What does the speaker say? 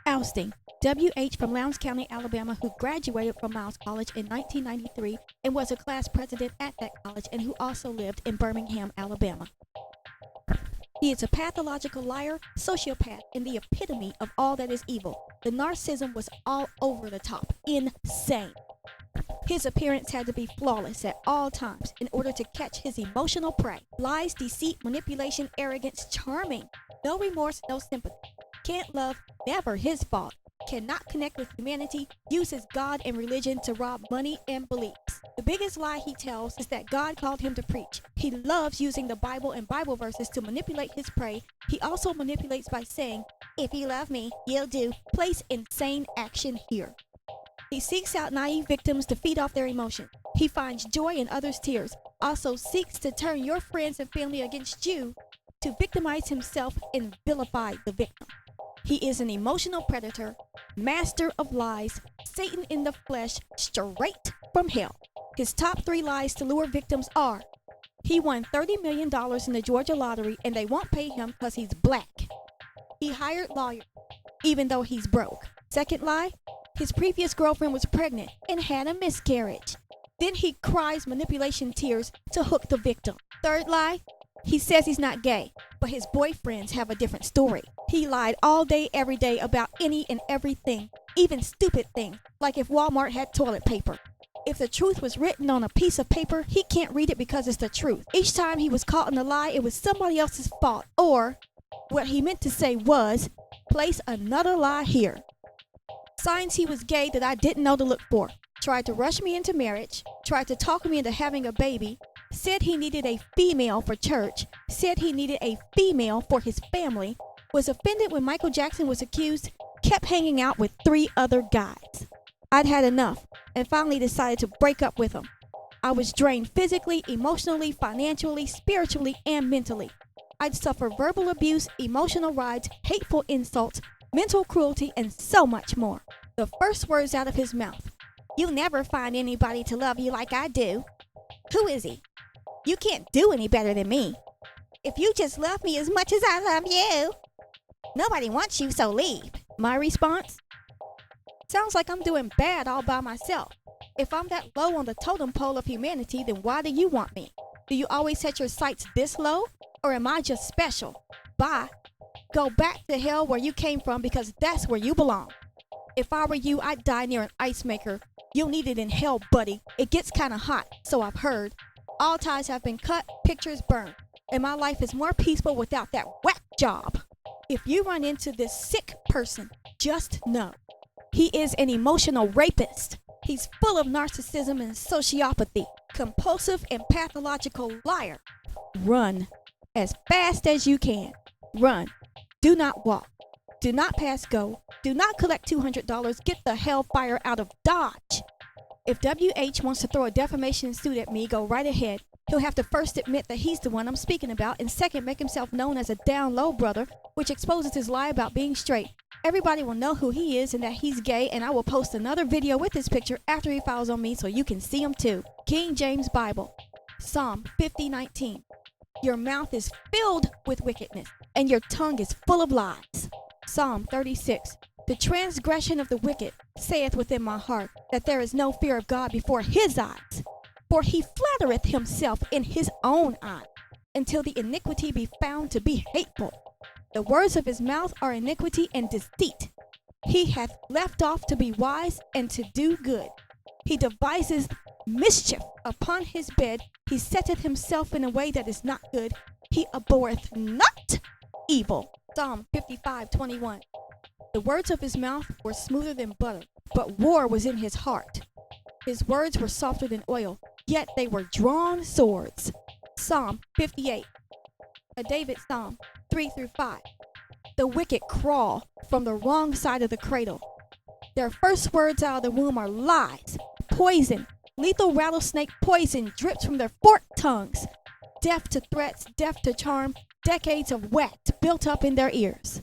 Ousting. W.H. from Lowndes County, Alabama, who graduated from Miles College in 1993 and was a class president at that college, and who also lived in Birmingham, Alabama. He is a pathological liar, sociopath, and the epitome of all that is evil. The narcissism was all over the top. Insane. His appearance had to be flawless at all times in order to catch his emotional prey. Lies, deceit, manipulation, arrogance, charming. No remorse, no sympathy. Can't love, never his fault. Cannot connect with humanity, uses God and religion to rob money and beliefs. The biggest lie he tells is that God called him to preach. He loves using the Bible and Bible verses to manipulate his prey. He also manipulates by saying, "If you love me, you'll do." Place insane action here. He seeks out naive victims to feed off their emotions. He finds joy in others' tears. Also seeks to turn your friends and family against you to victimize himself and vilify the victim. He is an emotional predator, master of lies, Satan in the flesh, straight from hell. His top 3 lies to lure victims are: he won $30 million in the Georgia lottery and they won't pay him because he's black. He hired lawyers even though he's broke. Second lie, his previous girlfriend was pregnant and had a miscarriage. Then he cries manipulation tears to hook the victim. Third lie, he says he's not gay, but his boyfriends have a different story. He lied all day, every day about any and everything, even stupid things, like if Walmart had toilet paper. If the truth was written on a piece of paper, he can't read it because it's the truth. Each time he was caught in a lie, it was somebody else's fault, or what he meant to say was, place another lie here. Signs he was gay that I didn't know to look for. Tried to rush me into marriage, tried to talk me into having a baby, said he needed a female for church, said he needed a female for his family, was offended when Michael Jackson was accused, kept hanging out with 3 other guys. I'd had enough and finally decided to break up with him. I was drained physically, emotionally, financially, spiritually, and mentally. I'd suffer verbal abuse, emotional rides, hateful insults, mental cruelty, and so much more. The first words out of his mouth: "You'll never find anybody to love you like I do." Who is he? You can't do any better than me. If you just love me as much as I love you, nobody wants you, so leave. My response? Sounds like I'm doing bad all by myself. If I'm that low on the totem pole of humanity, then why do you want me? Do you always set your sights this low? Or am I just special? Bye. Go back to hell where you came from, because that's where you belong. If I were you, I'd die near an ice maker. You'll need it in hell, buddy. It gets kind of hot, so I've heard. All ties have been cut, pictures burned, and my life is more peaceful without that whack job. If you run into this sick person, just know he is an emotional rapist. He's full of narcissism and sociopathy, compulsive and pathological liar. Run as fast as you can. Run. Do not walk. Do not pass go. Do not collect $200. Get the hellfire out of Dodge. If WH wants to throw a defamation suit at me, go right ahead. He'll have to first admit that he's the one I'm speaking about, and second, make himself known as a down low brother, which exposes his lie about being straight. Everybody will know who he is and that he's gay, and I will post another video with his picture after he files on me so you can see him too. King James Bible, Psalm 50:19. Your mouth is filled with wickedness, and your tongue is full of lies. Psalm 36. The transgression of the wicked saith within my heart, that there is no fear of God before his eyes. For he flattereth himself in his own eye, until the iniquity be found to be hateful. The words of his mouth are iniquity and deceit. He hath left off to be wise and to do good. He devises mischief upon his bed. He setteth himself in a way that is not good. He abhorreth not evil. Psalm 55:21. The words of his mouth were smoother than butter, but war was in his heart. His words were softer than oil, yet they were drawn swords. Psalm 58. A David Psalm 3-5. The wicked crawl from the wrong side of the cradle. Their first words out of the womb are lies, poison, lethal rattlesnake poison drips from their forked tongues. Deaf to threats, deaf to charm, decades of wax built up in their ears.